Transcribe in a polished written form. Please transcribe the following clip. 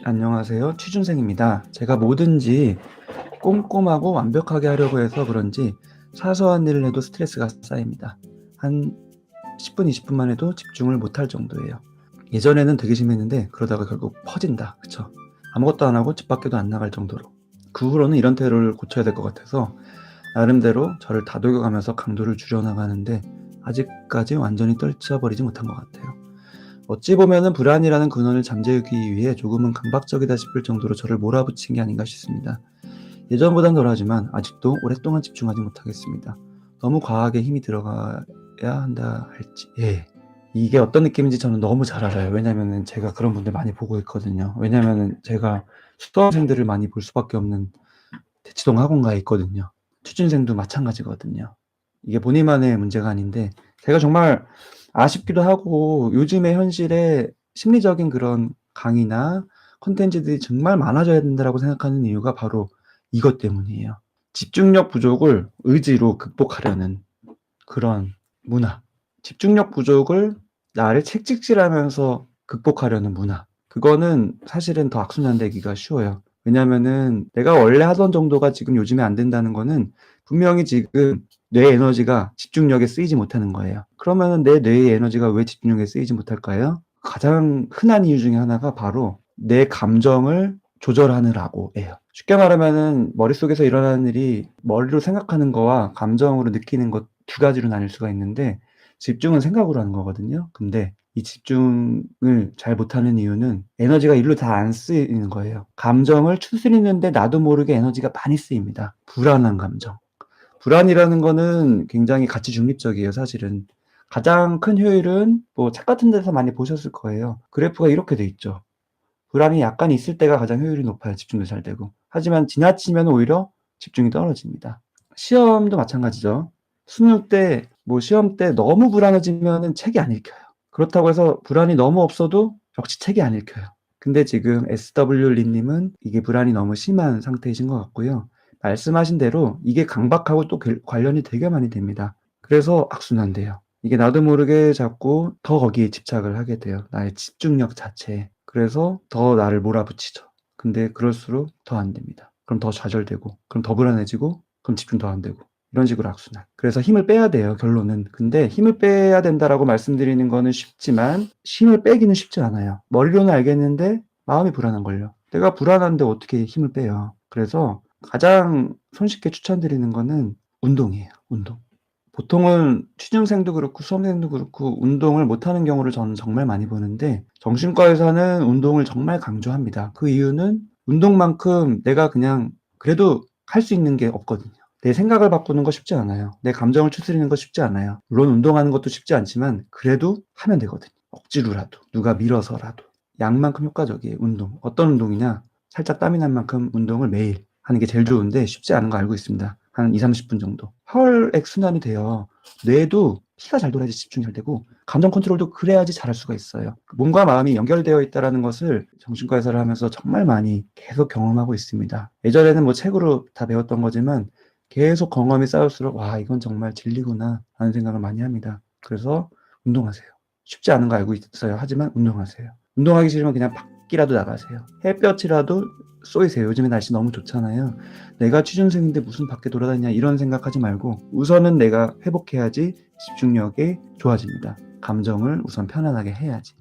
안녕하세요. 취준생입니다. 제가 뭐든지 꼼꼼하고 완벽하게 하려고 해서 그런지 사소한 일을 해도 스트레스가 쌓입니다. 한 10분, 20분만 해도 집중을 못할 정도예요. 예전에는 되게 심했는데 그러다가 결국 퍼진다. 그쵸? 아무것도 안 하고 집 밖에도 안 나갈 정도로. 그 후로는 이런 태도를 고쳐야 될 것 같아서 나름대로 저를 다독여가면서 강도를 줄여나가는데 아직까지 완전히 떨쳐버리지 못한 것 같아요. 어찌 보면은 불안이라는 근원을 잠재우기 위해 조금은 강박적이다 싶을 정도로 저를 몰아붙인 게 아닌가 싶습니다. 예전보단 덜하지만 아직도 오랫동안 집중하지 못하겠습니다. 너무 과하게 힘이 들어가야 한다 할지. 예. 이게 어떤 느낌인지 저는 너무 잘 알아요. 왜냐면은 제가 그런 분들 많이 보고 있거든요. 왜냐면은 제가 수험생들을 많이 볼 수밖에 없는 대치동 학원가에 있거든요. 취준생도 마찬가지거든요. 이게 본인만의 문제가 아닌데 제가 정말 아쉽기도 하고 요즘의 현실에 심리적인 그런 강의나 콘텐츠들이 정말 많아져야 된다라고 생각하는 이유가 바로 이것 때문이에요. 집중력 부족을 의지로 극복하려는 그런 문화. 집중력 부족을 나를 채찍질하면서 극복하려는 문화. 그거는 사실은 더 악순환되기가 쉬워요. 왜냐면은 내가 원래 하던 정도가 지금 요즘에 안 된다는 거는 분명히 지금 뇌 에너지가 집중력에 쓰이지 못하는 거예요. 그러면은 내 뇌의 에너지가 왜 집중력에 쓰이지 못할까요? 가장 흔한 이유 중에 하나가 바로 내 감정을 조절하느라고 해요. 쉽게 말하면은 머릿속에서 일어나는 일이 머리로 생각하는 거와 감정으로 느끼는 것 두 가지로 나뉠 수가 있는데 집중은 생각으로 하는 거거든요. 근데 이 집중을 잘 못하는 이유는 에너지가 일로 다 안 쓰이는 거예요. 감정을 추스리는데 나도 모르게 에너지가 많이 쓰입니다. 불안한 감정. 불안이라는 거는 굉장히 가치 중립적이에요, 사실은. 가장 큰 효율은 뭐 책 같은 데서 많이 보셨을 거예요. 그래프가 이렇게 돼 있죠. 불안이 약간 있을 때가 가장 효율이 높아요. 집중도 잘 되고. 하지만 지나치면 오히려 집중이 떨어집니다. 시험도 마찬가지죠. 수능 때, 뭐 시험 때 너무 불안해지면은 책이 안 읽혀요. 그렇다고 해서 불안이 너무 없어도 역시 책이 안 읽혀요. 근데 지금 SW 린님은 이게 불안이 너무 심한 상태이신 것 같고요. 말씀하신 대로 이게 강박하고 또 관련이 되게 많이 됩니다. 그래서 악순환돼요. 이게 나도 모르게 자꾸 더 거기에 집착을 하게 돼요. 나의 집중력 자체에. 그래서 더 나를 몰아붙이죠. 근데 그럴수록 더 안 됩니다. 그럼 더 좌절되고, 그럼 더 불안해지고, 그럼 집중 더 안 되고. 이런 식으로 악순환. 그래서 힘을 빼야 돼요, 결론은. 근데 힘을 빼야 된다라고 말씀드리는 거는 쉽지만 힘을 빼기는 쉽지 않아요. 머리로는 알겠는데 마음이 불안한 걸요. 내가 불안한데 어떻게 힘을 빼요? 그래서 가장 손쉽게 추천드리는 거는 운동이에요, 운동. 보통은 취준생도 그렇고 수험생도 그렇고 운동을 못하는 경우를 저는 정말 많이 보는데 정신과에서는 운동을 정말 강조합니다. 그 이유는 운동만큼 내가 그냥 그래도 할 수 있는 게 없거든요. 내 생각을 바꾸는 거 쉽지 않아요. 내 감정을 추스리는 거 쉽지 않아요. 물론 운동하는 것도 쉽지 않지만 그래도 하면 되거든요. 억지로라도 누가 밀어서라도 양만큼 효과적이에요. 운동. 어떤 운동이냐? 살짝 땀이 날 만큼 운동을 매일 하는 게 제일 좋은데 쉽지 않은 거 알고 있습니다. 한 2-30분 정도. 혈액 순환이 돼요. 뇌도 피가 잘 돌아야지 집중이 잘 되고 감정 컨트롤도 그래야지 잘할 수가 있어요. 몸과 마음이 연결되어 있다는 것을 정신과 의사를 하면서 정말 많이 계속 경험하고 있습니다. 예전에는 뭐 책으로 다 배웠던 거지만 계속 경험이 쌓일수록 와 이건 정말 진리구나 하는 생각을 많이 합니다. 그래서 운동하세요. 쉽지 않은 거 알고 있어요. 하지만 운동하세요. 운동하기 싫으면 그냥 밖이라도 나가세요. 햇볕이라도 쏘이세요. 요즘에 날씨 너무 좋잖아요. 내가 취준생인데 무슨 밖에 돌아다니냐 이런 생각하지 말고 우선은 내가 회복해야지 집중력이 좋아집니다. 감정을 우선 편안하게 해야지.